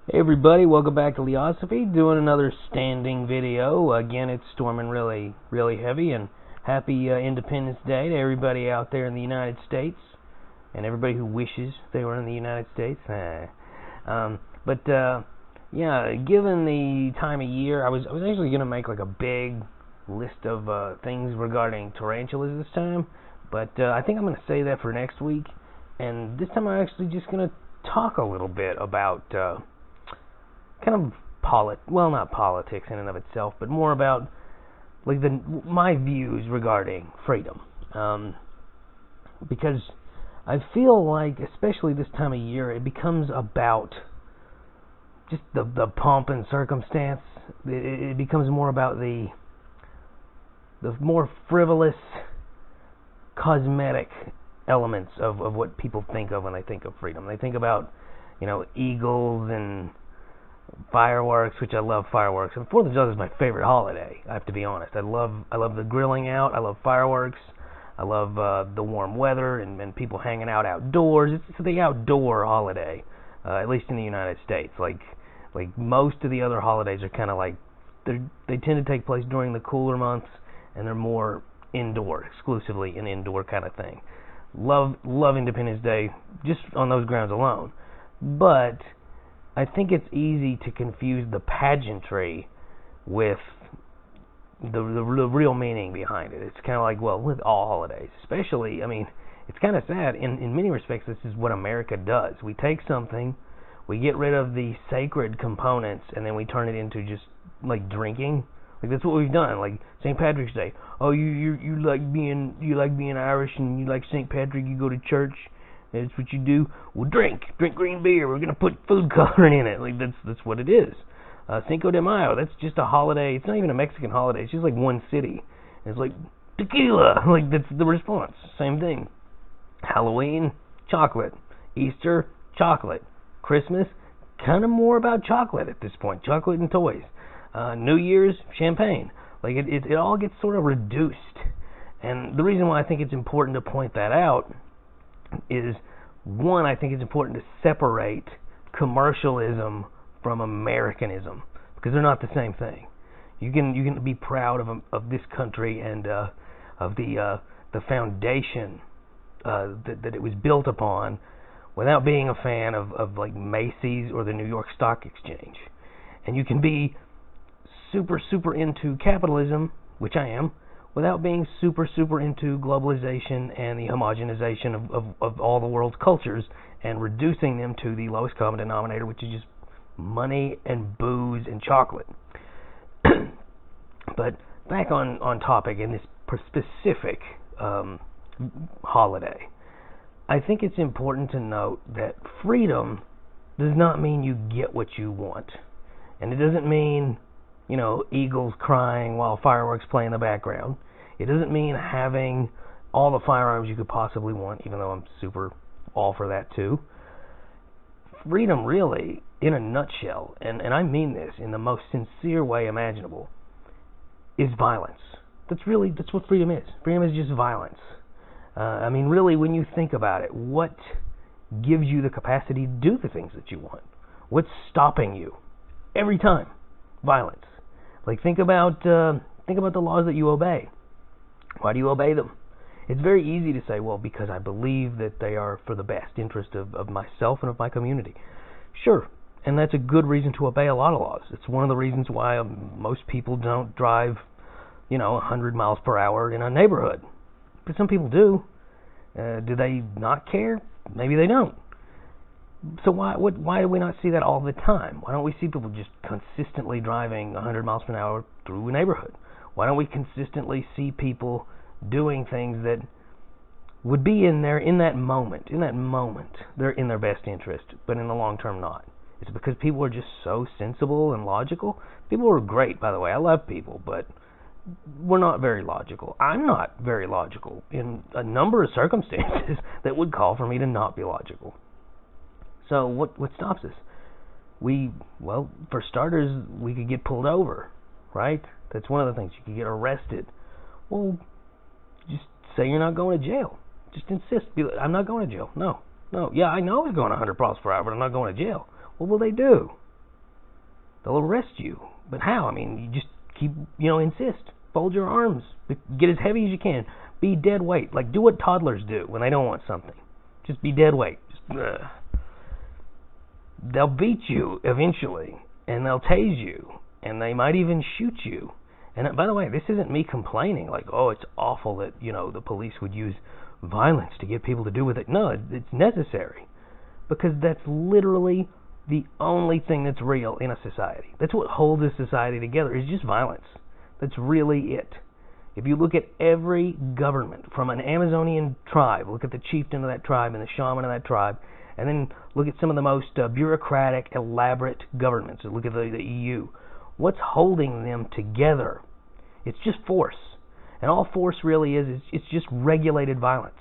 Hey everybody, welcome back to Leosophy, doing another standing video. Again, it's storming really heavy, and happy Independence Day to everybody out there in the United States, and everybody who wishes they were in the United States. Yeah, given the time of year, I was actually going to make like a big list of things regarding tarantulas this time, but I think I'm going to save that for next week, and this time I'm actually just going to talk a little bit about kind of not politics in and of itself, but more about like my views regarding freedom, because I feel like, especially this time of year, it becomes about just the pomp and circumstance. It becomes more about the more frivolous, cosmetic elements of what people think of when they think of freedom. They think about, eagles and fireworks, which I love fireworks. And 4th of July is my favorite holiday, I have to be honest. I love the grilling out. I love fireworks. I love the warm weather and people hanging out outdoors. It's the outdoor holiday, at least in the United States. Like most of the other holidays are kind of like, they tend to take place during the cooler months, and they're more indoor, exclusively an indoor kind of thing. Love Independence Day just on those grounds alone. But I think it's easy to confuse the pageantry with the real meaning behind it. It's kind of like, well, with all holidays, especially, it's kind of sad. In many respects, this is what America does. We take something, we get rid of the sacred components, and then we turn it into just like drinking. Like, that's what we've done. Like St. Patrick's Day. Oh, you like being Irish, and you like St. Patrick. You go to church. That's what you do. Well, drink green beer. We're gonna put food coloring in it. Like that's what it is. Cinco de Mayo. That's just a holiday. It's not even a Mexican holiday. It's just like one city. And it's like tequila. Like that's the response. Same thing. Halloween, chocolate. Easter, chocolate. Christmas, kind of more about chocolate at this point. Chocolate and toys. New Year's, champagne. Like it all gets sort of reduced. And the reason why I think it's important to point that out is, one, I think it's important to separate commercialism from Americanism, because they're not the same thing. You can be proud of this country and of the foundation that it was built upon, without being a fan of like Macy's or the New York Stock Exchange. And you can be super into capitalism, which I am, without being super into globalization and the homogenization of all the world's cultures and reducing them to the lowest common denominator, which is just money and booze and chocolate. But back on topic in this specific holiday, I think it's important to note that freedom does not mean you get what you want. And it doesn't mean, eagles crying while fireworks play in the background. It doesn't mean having all the firearms you could possibly want, even though I'm super all for that too. Freedom really, in a nutshell, and I mean this in the most sincere way imaginable, is violence. That's what freedom is. Freedom is just violence. Really, when you think about it, what gives you the capacity to do the things that you want? What's stopping you? Every time, violence. Like, think about the laws that you obey. Why do you obey them? It's very easy to say, well, because I believe that they are for the best interest of myself and of my community. Sure, and that's a good reason to obey a lot of laws. It's one of the reasons why most people don't drive, 100 miles per hour in a neighborhood. But some people do. Do they not care? Maybe they don't. So why do we not see that all the time? Why don't we see people just consistently driving 100 miles per hour through a neighborhood? Why don't we consistently see people doing things that would be in that moment, they're in their best interest, but in the long term not? It's because people are just so sensible and logical. People are great, by the way. I love people, but we're not very logical. I'm not very logical in a number of circumstances that would call for me to not be logical. So what stops us? For starters, we could get pulled over, right? That's one of the things. You could get arrested. Well, just say you're not going to jail. Just insist. I'm not going to jail. No. Yeah, I know I was going 100 miles per hour, but I'm not going to jail. What will they do? they'll arrest you. But how? I mean, you just keep, insist. Fold your arms. Get as heavy as you can. Be dead weight. Like, do what toddlers do when they don't want something. Just be dead weight. They'll beat you eventually, and they'll tase you, and they might even shoot you. And by the way, this isn't me complaining, like, oh, it's awful that, the police would use violence to get people to do with it. No, it's necessary. Because that's literally the only thing that's real in a society. That's what holds a society together, is just violence. That's really it. If you look at every government, from an Amazonian tribe, look at the chieftain of that tribe and the shaman of that tribe, and then look at some of the most bureaucratic, elaborate governments. Look at the EU. What's holding them together? It's just force. And all force really is it's just regulated violence.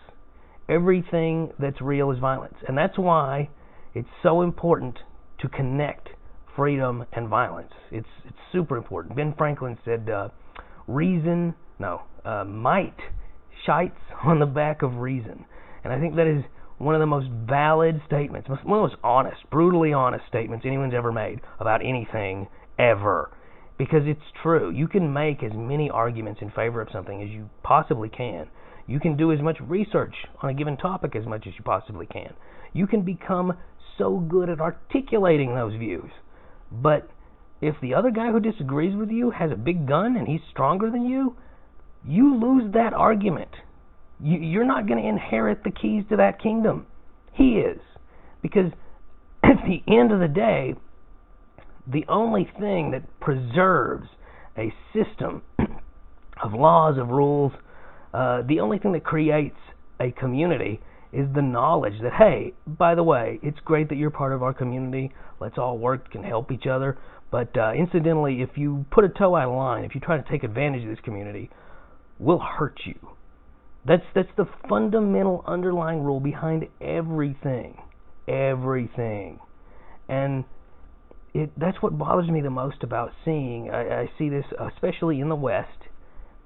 Everything that's real is violence. And that's why it's so important to connect freedom and violence. It's super important. Ben Franklin said, might shites on the back of reason. And I think that is one of the most valid statements, one of the most honest, brutally honest statements anyone's ever made about anything ever. Because it's true. You can make as many arguments in favor of something as you possibly can. You can do as much research on a given topic as much as you possibly can. You can become so good at articulating those views. But if the other guy who disagrees with you has a big gun and he's stronger than you, you lose that argument. You're not going to inherit the keys to that kingdom. He is. Because at the end of the day, the only thing that preserves a system of laws, of rules, the only thing that creates a community is the knowledge that, hey, by the way, it's great that you're part of our community. Let's all work and help each other. But incidentally, if you put a toe out of line, if you try to take advantage of this community, we'll hurt you. That's the fundamental underlying rule behind everything. Everything. And that's what bothers me the most about seeing. I see this especially in the West.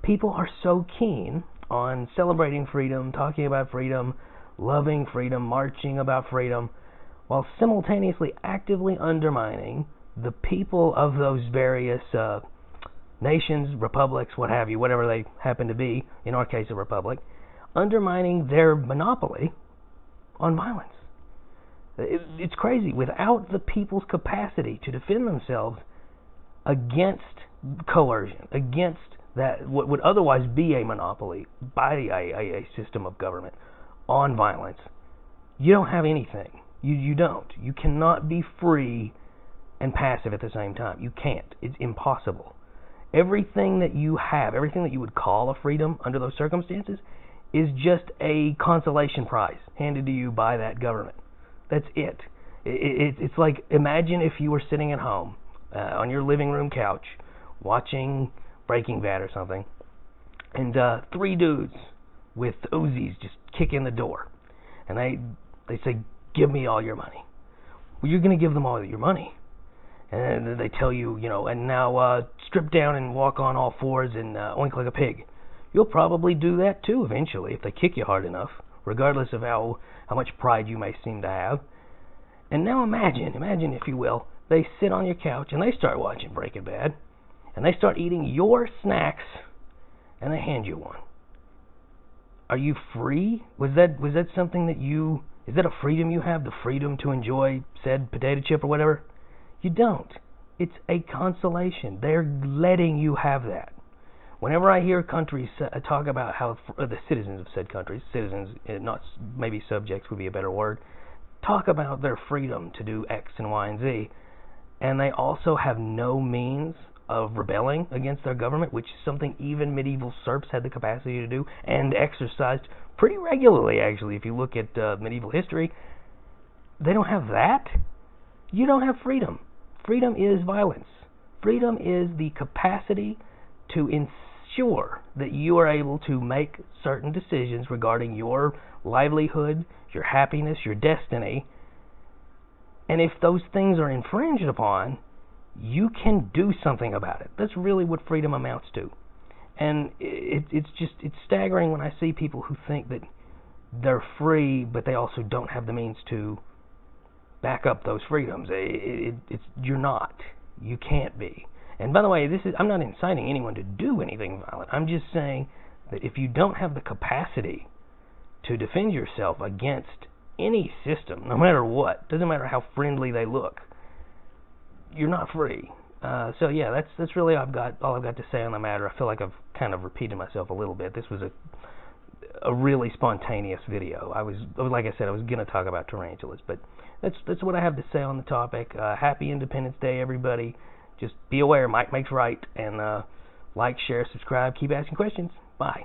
People are so keen on celebrating freedom, talking about freedom, loving freedom, marching about freedom, while simultaneously actively undermining the people of those various nations, republics, what have you, whatever they happen to be, in our case a republic, undermining their monopoly on violence. It's crazy. Without the people's capacity to defend themselves against coercion, against that what would otherwise be a monopoly by a system of government on violence, you don't have anything. You don't. You cannot be free and passive at the same time. You can't. It's impossible. Everything that you have, everything that you would call a freedom under those circumstances, is just a consolation prize handed to you by that government. That's it. It's like, imagine if you were sitting at home on your living room couch watching Breaking Bad or something, and three dudes with Uzis just kick in the door, and they say, give me all your money. Well, you're going to give them all your money. And then they tell you, and now strip down and walk on all fours and oink like a pig. You'll probably do that too eventually if they kick you hard enough, regardless of how much pride you may seem to have. And now imagine if you will, they sit on your couch and they start watching Breaking Bad, and they start eating your snacks, and they hand you one. Are you free? Was that something that is that a freedom you have, the freedom to enjoy said potato chip or whatever? You don't. It's a consolation. They're letting you have that. Whenever I hear countries talk about how the citizens of said countries, citizens, not maybe subjects would be a better word, talk about their freedom to do X and Y and Z, and they also have no means of rebelling against their government, which is something even medieval serfs had the capacity to do and exercised pretty regularly, actually. If you look at medieval history, they don't have that. You don't have freedom. Freedom is violence. Freedom is the capacity to ensure that you are able to make certain decisions regarding your livelihood, your happiness, your destiny. And if those things are infringed upon, you can do something about it. That's really what freedom amounts to. And it's staggering when I see people who think that they're free, but they also don't have the means to back up those freedoms. You're not. You can't be. And by the way, I'm not inciting anyone to do anything violent. I'm just saying that if you don't have the capacity to defend yourself against any system, no matter what, doesn't matter how friendly they look, you're not free. So yeah, that's really all I've got to say on the matter. I feel like I've kind of repeated myself a little bit. This was a really spontaneous video. Like I said, I was going to talk about tarantulas, but that's what I have to say on the topic. Happy Independence Day, everybody. Just be aware, Mike makes right, and like, share, subscribe, keep asking questions. Bye.